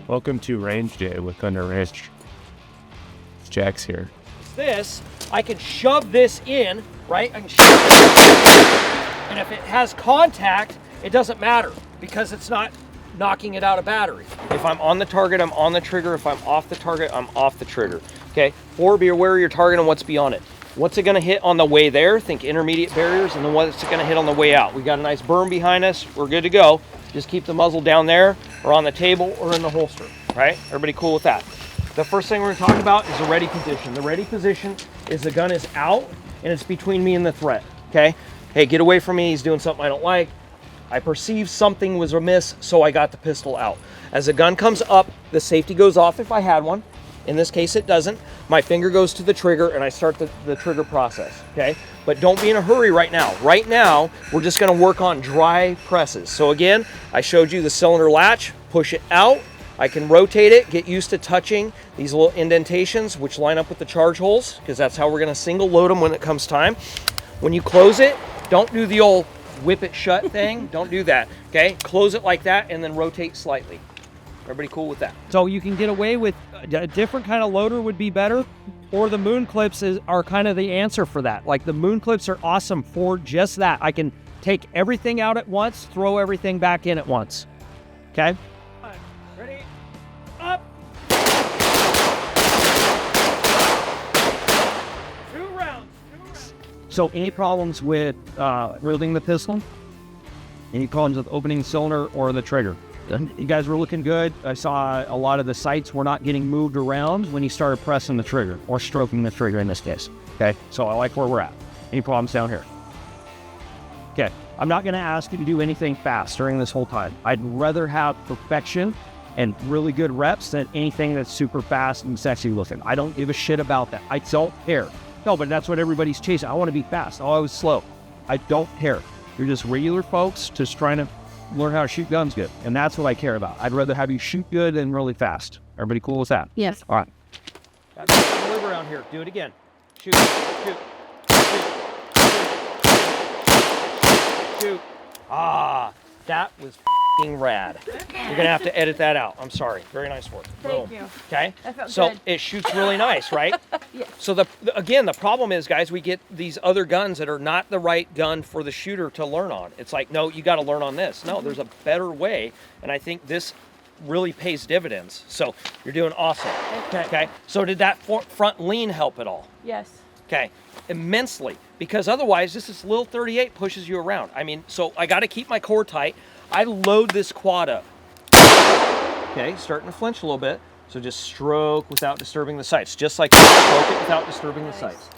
Welcome to Range Day with Thunder Ranch. Jack's here. This, I can shove this in, right? I can shove it, and if it has contact, it doesn't matter because it's not knocking it out of battery. If I'm on the target, I'm on the trigger. If I'm off the target, I'm off the trigger. Okay, 4, be aware of your target and what's beyond it. What's it gonna hit on the way there? Think intermediate barriers, and then what's it gonna hit on the way out? We got a nice berm behind us, we're good to go. Just keep the muzzle down there, or on the table, or in the holster, right? Everybody cool with that? The first thing we're gonna talk about is the ready position. The ready position is the gun is out, and it's between me and the threat, okay? Hey, get away from me, he's doing something I don't like. I perceived something was amiss, so I got the pistol out. As the gun comes up, the safety goes off if I had one. In this case, it doesn't. My finger goes to the trigger and I start the trigger process, okay? But don't be in a hurry right now. Right now, we're just gonna work on dry presses. So again, I showed you the cylinder latch, push it out. I can rotate it, get used to touching these little indentations, which line up with the charge holes, because that's how we're gonna single load them when it comes time. When you close it, don't do the old whip it shut thing. Don't do that, okay? Close it like that and then rotate slightly. Everybody cool with that? So you can get away with a different kind of loader would be better, or the moon clips are kind of the answer for that. Like the moon clips are awesome for just that. I can take everything out at once, throw everything back in at once. Okay? Ready? Up! 2 rounds. So any problems with wielding the pistol? Any problems with opening the cylinder or the trigger? You guys were looking good. I saw a lot of the sights were not getting moved around when you started pressing the trigger, or stroking the trigger in this case. Okay, so I like where we're at. Any problems down here? Okay, I'm not gonna ask you to do anything fast during this whole time. I'd rather have perfection and really good reps than anything that's super fast and sexy looking. I don't give a shit about that. I don't care. No, but that's what everybody's chasing. I wanna be fast. Oh, I was slow. I don't care. You're just regular folks just trying to learn how to shoot guns good, and that's what I care about. I'd rather have you shoot good than really fast. Everybody cool with that? Yes. All right. Got to live around here. Do it again. Shoot, shoot, shoot, shoot, shoot. Ah, that was f***ing rad. You're gonna have to edit that out. I'm sorry. Very nice work. Thank you. Okay. That felt So good. it shoots really nice, right? Yes. So again, the problem is, guys, we get these other guns that are not the right gun for the shooter to learn on. It's like, no, you got to learn on this. No, there's a better way, and I think this really pays dividends. So you're doing awesome. Okay. So did that front lean help at all? Yes. Okay, immensely, because otherwise this little 38 pushes you around. I mean, so I got to keep my core tight. I load this quad up. Okay, starting to flinch a little bit. So just stroke without disturbing the sights. Just like that. Stroke it without disturbing the sights.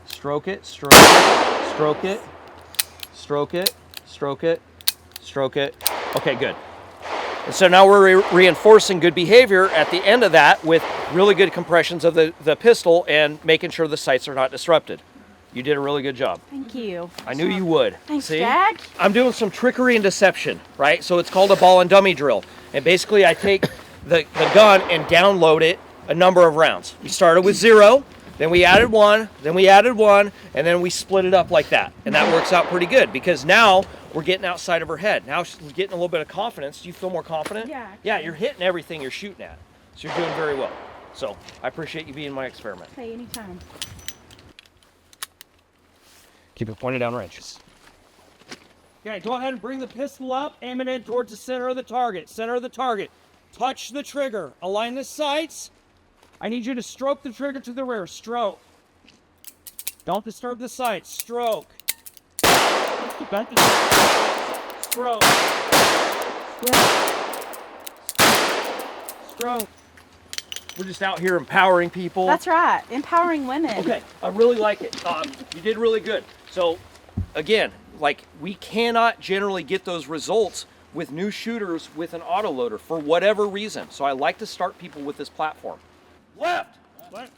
Stroke it, stroke it, stroke it, stroke it, stroke it, stroke it. Okay, good. And so now we're reinforcing good behavior at the end of that with really good compressions of the pistol and making sure the sights are not disrupted. You did a really good job. Thank you. I knew you would. Thanks, See? Jack. I'm doing some trickery and deception, right? So it's called a ball and dummy drill. And basically I take the gun and download it a number of rounds. We started with 0, then we added 1, then we added 1, and then we split it up like that. And that works out pretty good because now we're getting outside of her head. Now she's getting a little bit of confidence. Do you feel more confident? Yeah. Yeah, you're hitting everything you're shooting at. So you're doing very well. So I appreciate you being my experiment. Hey, anytime. Keep it pointed down range. Okay, go ahead and bring the pistol up, aim it in towards the center of the target. Center of the target. Touch the trigger. Align the sights. I need you to stroke the trigger to the rear. Stroke. Don't disturb the sights. Stroke. Stroke. Stroke. We're just out here empowering people. That's right. Empowering women. Okay, I really like it. You did really good. So, again, like we cannot generally get those results with new shooters with an autoloader for whatever reason. So I like to start people with this platform. Left. Left.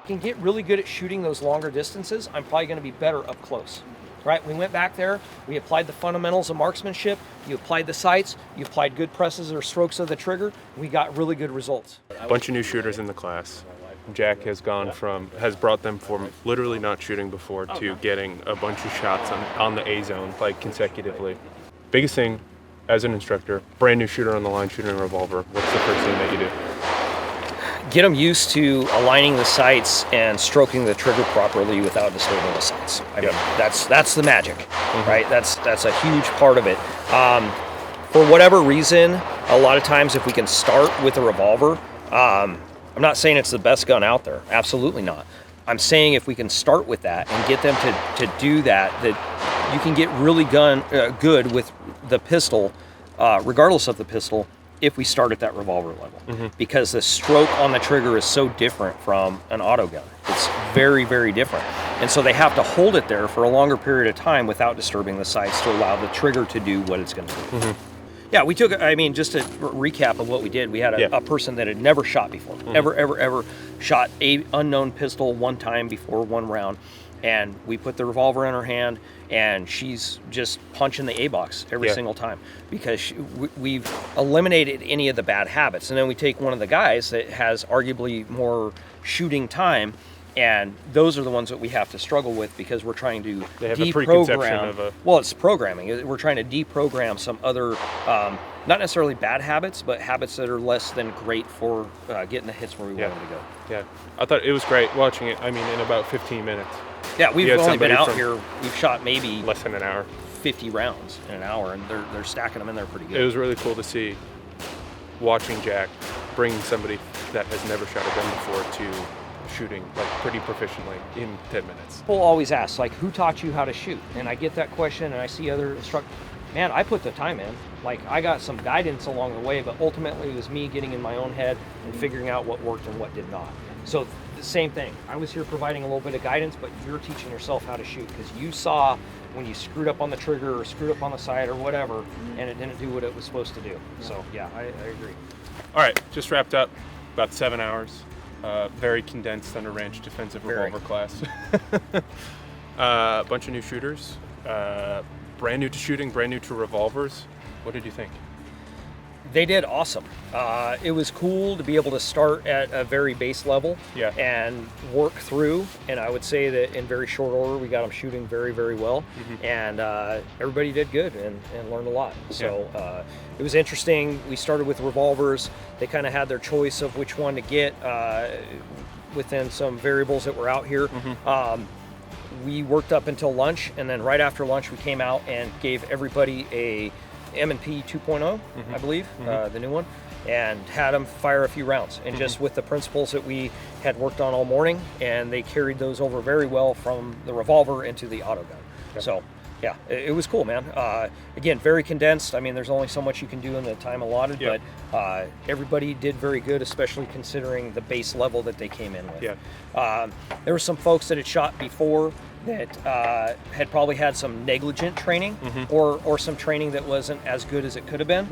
Can get really good at shooting those longer distances. I'm probably going to be better up close. Right, we went back there, we applied the fundamentals of marksmanship, you applied the sights, you applied good presses or strokes of the trigger, we got really good results. A bunch of new shooters in the class. Jack has brought them from literally not shooting before to getting a bunch of shots on the A zone, like consecutively. Biggest thing, as an instructor, brand new shooter on the line, shooting a revolver, what's the first thing that you do? Get them used to aligning the sights and stroking the trigger properly without disturbing the sights. I mean, that's the magic, right? That's a huge part of it. For whatever reason, a lot of times if we can start with a revolver, I'm not saying it's the best gun out there. Absolutely not. I'm saying if we can start with that and get them to do that you can get really good with the pistol, regardless of the pistol, if we start at that revolver level, because the stroke on the trigger is so different from an auto gun. It's very, very different. And so they have to hold it there for a longer period of time without disturbing the sights to allow the trigger to do what it's going to do. Yeah, we took, I mean, just to recap of what we did, we had a person that had never shot before, ever shot a unknown pistol one time before one round. And we put the revolver in her hand, and she's just punching the A-box every single time, because we've eliminated any of the bad habits. And then we take one of the guys that has arguably more shooting time, and those are the ones that we have to struggle with, because we're trying to deprogram. Well, it's programming. We're trying to deprogram some other, not necessarily bad habits, but habits that are less than great for getting the hits where we want them to go. Yeah, I thought it was great watching it. I mean, in about 15 minutes. Yeah, we've only been out here, we've shot maybe less than an hour, 50 rounds in an hour, and they're stacking them in there pretty good. It was really cool to see, watching Jack bring somebody that has never shot a gun before to shooting like pretty proficiently in 10 minutes. People always ask, like, who taught you how to shoot? And I get that question, and I see other instructors. Man, I put the time in. Like, I got some guidance along the way, but ultimately it was me getting in my own head and figuring out what worked and what did not. So the same thing. I was here providing a little bit of guidance, but you're teaching yourself how to shoot, because you saw when you screwed up on the trigger or screwed up on the sight or whatever, and it didn't do what it was supposed to do. So yeah, I agree. All right, just wrapped up about 7 hours. Very condensed under ranch defensive revolver class. A bunch of new shooters, brand new to shooting, brand new to revolvers. What did you think? They did awesome. It was cool to be able to start at a very base level and work through. And I would say that in very short order, we got them shooting very, very well. And everybody did good and learned a lot. So it was interesting. We started with revolvers. They kind of had their choice of which one to get within some variables that were out here. We worked up until lunch, and then right after lunch, we came out and gave everybody a M&P 2.0, I believe, the new one, and had them fire a few rounds, and just with the principles that we had worked on all morning, and they carried those over very well from the revolver into the auto gun. So yeah, it was cool, man. Again, very condensed. I mean, there's only so much you can do in the time allotted, but everybody did very good, especially considering the base level that they came in with. There were some folks that had shot before that had probably had some negligent training or some training that wasn't as good as it could have been.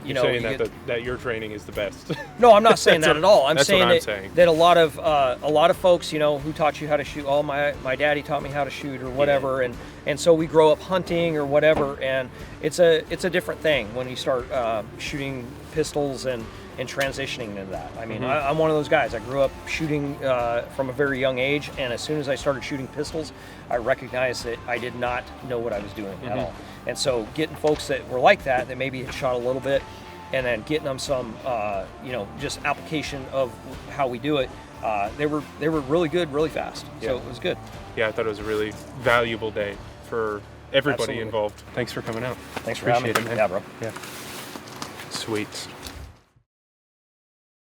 You know, saying that your training is the best. No, I'm not saying that at all. I'm saying saying that a lot of folks, you know, who taught you how to shoot. Oh, my daddy taught me how to shoot or whatever, and so we grow up hunting or whatever, and it's a different thing when you start shooting pistols and transitioning into that. I mean, I'm one of those guys. I grew up shooting from a very young age, and as soon as I started shooting pistols, I recognized that I did not know what I was doing at all. And so getting folks that were like that maybe had shot a little bit, and then getting them some, you know, just application of how we do it, they were really good, really fast. So it was good. Yeah, I thought it was a really valuable day for everybody involved. Thanks for coming out. Thanks for having me. Man. Yeah, bro. Yeah. Sweet.